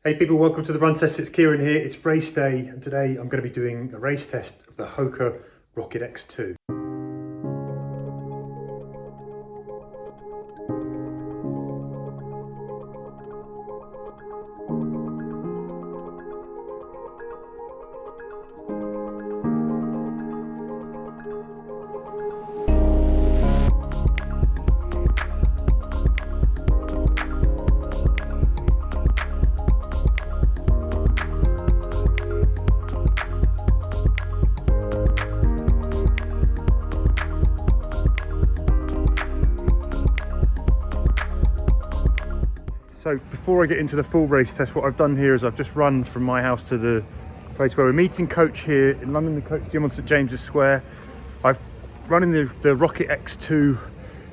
Hey people, welcome to the Run Test. It's Kieran here. It's race day, and today I'm going to be doing a race test of the HOKA Rocket X2. So before I get into the full race test, what I've done here is I've just run from my house to the place where we're meeting Coach here in London, the Coach gym on St James's Square. I've run in the Rocket X2,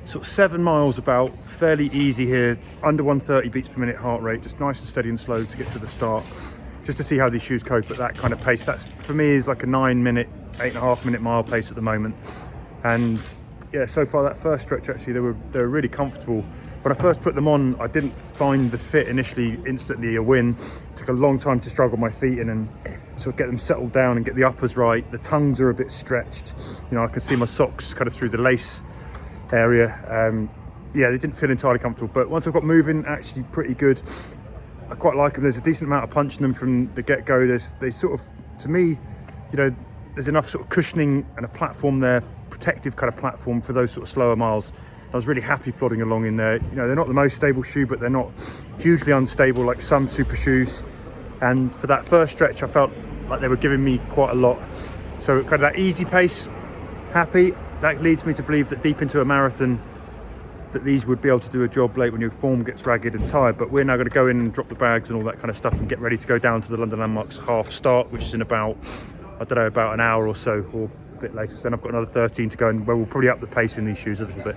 sort of 7 miles about, fairly easy here, under 130 beats per minute heart rate, just nice and steady and slow to get to the start, just to see how these shoes cope at that kind of pace. That's, for me, is like a 8.5 minute mile pace at the moment. And yeah, so far that first stretch, actually, they were really comfortable. When I first put them on, I didn't find the fit initially instantly a win. It took a long time to struggle my feet in and sort of get them settled down and get the uppers right. The tongues are a bit stretched. You know, I can see my socks kind of through the lace area. Yeah, they didn't feel entirely comfortable, but once I've got moving, actually pretty good. I quite like them. There's a decent amount of punch in them from the get-go. They sort of, to me, you know, there's enough sort of cushioning and a platform there, protective kind of platform for those sort of slower miles. I was really happy plodding along in there. You know, they're not the most stable shoe, but they're not hugely unstable like some super shoes. And for that first stretch, I felt like they were giving me quite a lot. So kind of that easy pace, happy. That leads me to believe that deep into a marathon, that these would be able to do a job late when your form gets ragged and tired. But we're now going to go in and drop the bags and all that kind of stuff and get ready to go down to the London Landmarks half start, which is in about, I don't know, about an hour or so, or a bit later. So then I've got another 13 to go, and we'll probably up the pace in these shoes a little bit.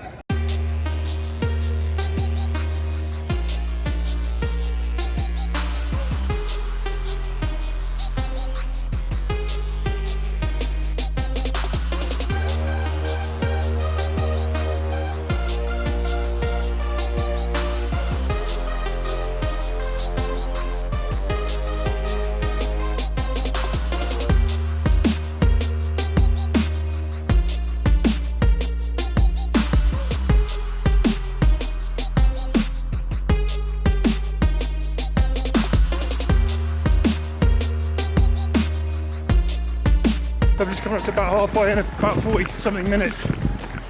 I've just come up to about halfway in about 40 something minutes,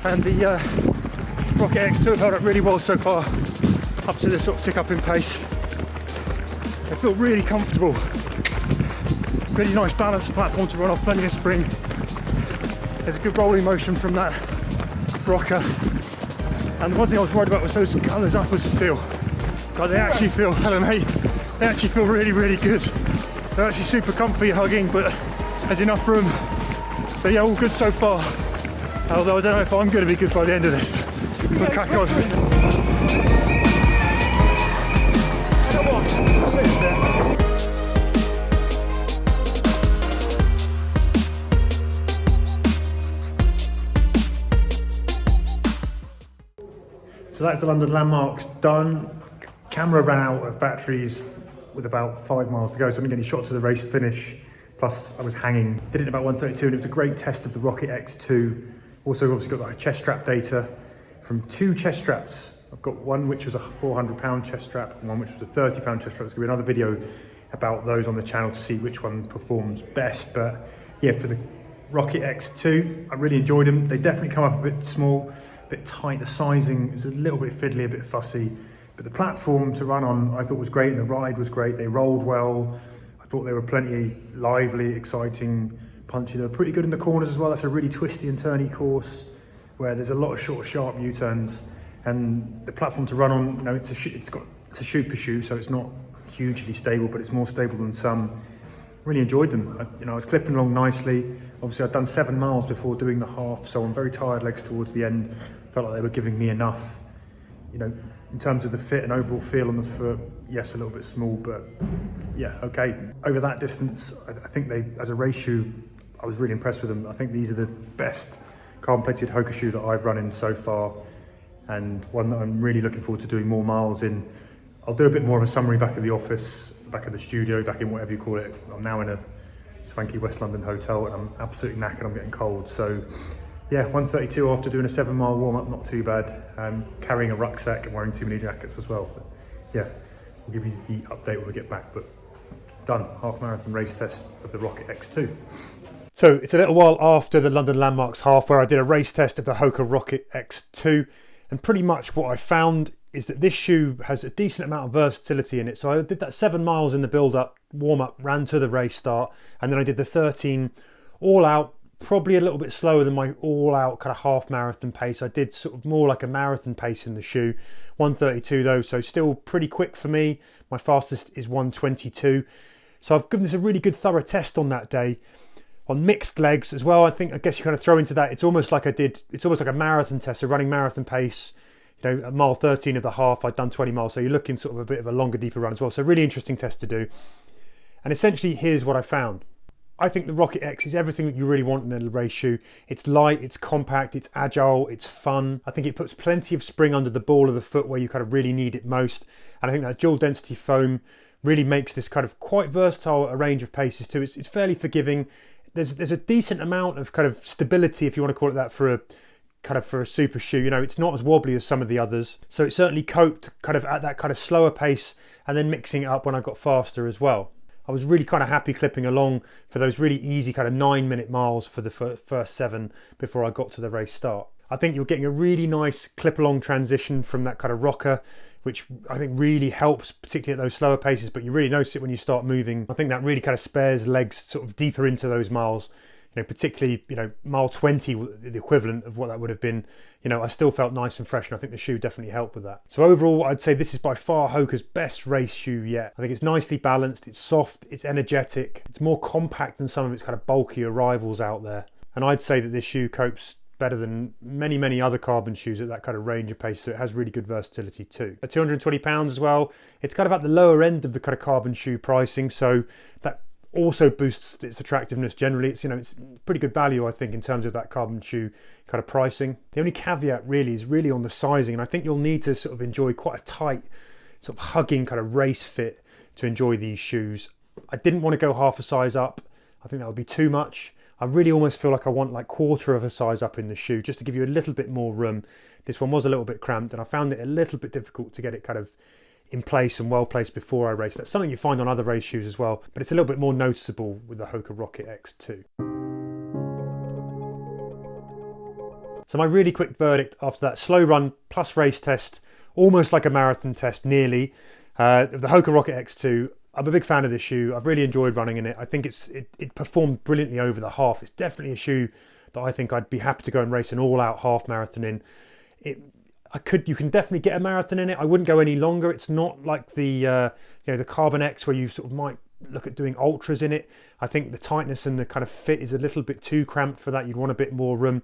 and the Rocket X2 have held up really well so far, up to this sort of tick up in pace. I feel really comfortable, really nice balanced platform to run off, plenty of spring. There's a good rolling motion from that rocker, and the one thing I was worried about was those uppers feel, but they actually feel, hello mate, they actually feel really, really good. They're actually super comfy hugging, but there's enough room. So yeah, all good so far. Although I don't know if I'm going to be good by the end of this. We'll crack on. So that's the London Landmarks done. Camera ran out of batteries with about 5 miles to go, so I'm getting shots of the race finish. Plus I was hanging, did it in about 1:32, and it was a great test of the Rocket X2. Also obviously got the chest strap data from 2 chest straps. I've got one which was a 400-pound chest strap and one which was a 30-pound chest strap. There's going to be another video about those on the channel to see which one performs best. But yeah, for the Rocket X2, I really enjoyed them. They definitely come up a bit small, a bit tight. The sizing is a little bit fiddly, a bit fussy. But the platform to run on I thought was great, and the ride was great. They rolled well. I thought they were plenty lively, exciting, punchy. They were pretty good in the corners as well. That's a really twisty and turny course where there's a lot of short, sharp U-turns. And the platform to run on, you know, it's a super shoe, so it's not hugely stable, but it's more stable than some. Really enjoyed them. I was clipping along nicely. Obviously, I'd done 7 miles before doing the half, so I'm very tired legs towards the end. Felt like they were giving me enough. You know, in terms of the fit and overall feel on the foot, yes, a little bit small, but yeah, okay. Over that distance, I think they, as a race shoe, I was really impressed with them. I think these are the best carbon-plated HOKA shoe that I've run in so far, and one that I'm really looking forward to doing more miles in. I'll do a bit more of a summary back at the office back in the studio, back in whatever you call it. I'm now in a swanky West London hotel and I'm absolutely knackered, I'm getting cold. So yeah, 1:32 after doing a 7-mile warm-up, not too bad. Carrying a rucksack and wearing too many jackets as well. But yeah, we'll give you the update when we get back, but done, half marathon race test of the Rocket X2. So it's a little while after the London Landmarks half where I did a race test of the HOKA Rocket X2, and pretty much what I found is that this shoe has a decent amount of versatility in it. So I did that 7 miles in the build-up, warm-up, ran to the race start, and then I did the 13 all-out, probably a little bit slower than my all-out kind of half marathon pace. I did sort of more like a marathon pace in the shoe, 1:32 though, so still pretty quick for me. My fastest is 1:22. So I've given this a really good thorough test on that day. On mixed legs as well, I guess you kind of throw into that, it's almost like a marathon test, so running marathon pace. You know, at mile 13 of the half, I'd done 20 miles, so you're looking sort of a bit of a longer, deeper run as well. So really interesting test to do. And essentially, here's what I found. I think the Rocket X is everything that you really want in a race shoe. It's light, it's compact, it's agile, it's fun. I think it puts plenty of spring under the ball of the foot where you kind of really need it most. And I think that dual density foam really makes this kind of quite versatile a range of paces too. It's fairly forgiving. There's a decent amount of kind of stability, if you want to call it that, for a super shoe. You know, it's not as wobbly as some of the others. So it certainly coped kind of at that kind of slower pace and then mixing it up when I got faster as well. I was really kind of happy clipping along for those really easy kind of 9-minute miles for the first 7 before I got to the race start. I think you're getting a really nice clip along transition from that kind of rocker, which I think really helps, particularly at those slower paces, but you really notice it when you start moving. I think that really kind of spares legs sort of deeper into those miles. You know, particularly, you know, mile 20, the equivalent of what that would have been, you know, I still felt nice and fresh, and I think the shoe definitely helped with that. So overall, I'd say this is by far HOKA's best race shoe yet. I think it's nicely balanced, it's soft, it's energetic, it's more compact than some of its kind of bulkier rivals out there. And I'd say that this shoe copes better than many, many other carbon shoes at that kind of range of pace, so it has really good versatility too. At £220 as well, it's kind of at the lower end of the kind of carbon shoe pricing, so that also boosts its attractiveness generally. It's, you know, it's pretty good value, I think, in terms of that carbon shoe kind of pricing. The only caveat really is really on the sizing, and I think you'll need to sort of enjoy quite a tight, sort of hugging kind of race fit to enjoy these shoes. I didn't want to go half a size up. I think that would be too much. I really almost feel like I want like quarter of a size up in the shoe just to give you a little bit more room. This one was a little bit cramped, and I found it a little bit difficult to get it kind of in place and well placed before I raced. That's something you find on other race shoes as well, but it's a little bit more noticeable with the HOKA Rocket X2. So my really quick verdict after that slow run plus race test, almost like a marathon test nearly, of the HOKA Rocket X2. I'm a big fan of this shoe. I've really enjoyed running in it. I think it performed brilliantly over the half. It's definitely a shoe that I think I'd be happy to go and race an all-out half marathon in. You can definitely get a marathon in it. I wouldn't go any longer. It's not like the the Carbon X where you sort of might look at doing ultras in it. I think the tightness and the kind of fit is a little bit too cramped for that. You'd want a bit more room.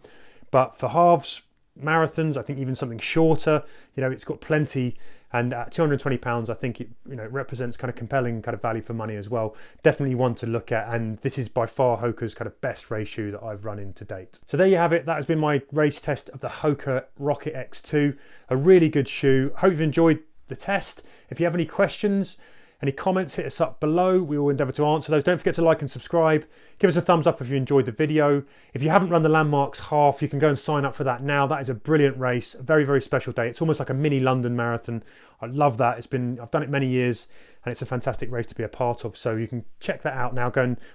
But for halves, marathons, I think even something shorter, you know, it's got plenty. And at £220, I think it represents kind of compelling kind of value for money as well. Definitely one to look at, and this is by far HOKA's kind of best race shoe that I've run in to date. So there you have it. That has been my race test of the HOKA Rocket X2. A really good shoe. Hope you've enjoyed the test. If you have any questions, any comments, hit us up below. We will endeavour to answer those. Don't forget to like and subscribe. Give us a thumbs up if you enjoyed the video. If you haven't run the Landmarks half, you can go and sign up for that now. That is a brilliant race, a very, very special day. It's almost like a mini London marathon. I love that. I've done it many years, and it's a fantastic race to be a part of. So you can check that out now.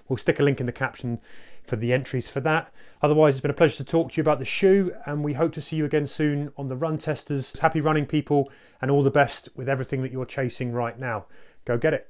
We'll stick a link in the caption for the entries for that. Otherwise, it's been a pleasure to talk to you about the shoe, and we hope to see you again soon on the Run Testers. Happy running, people, and all the best with everything that you're chasing right now. Go get it.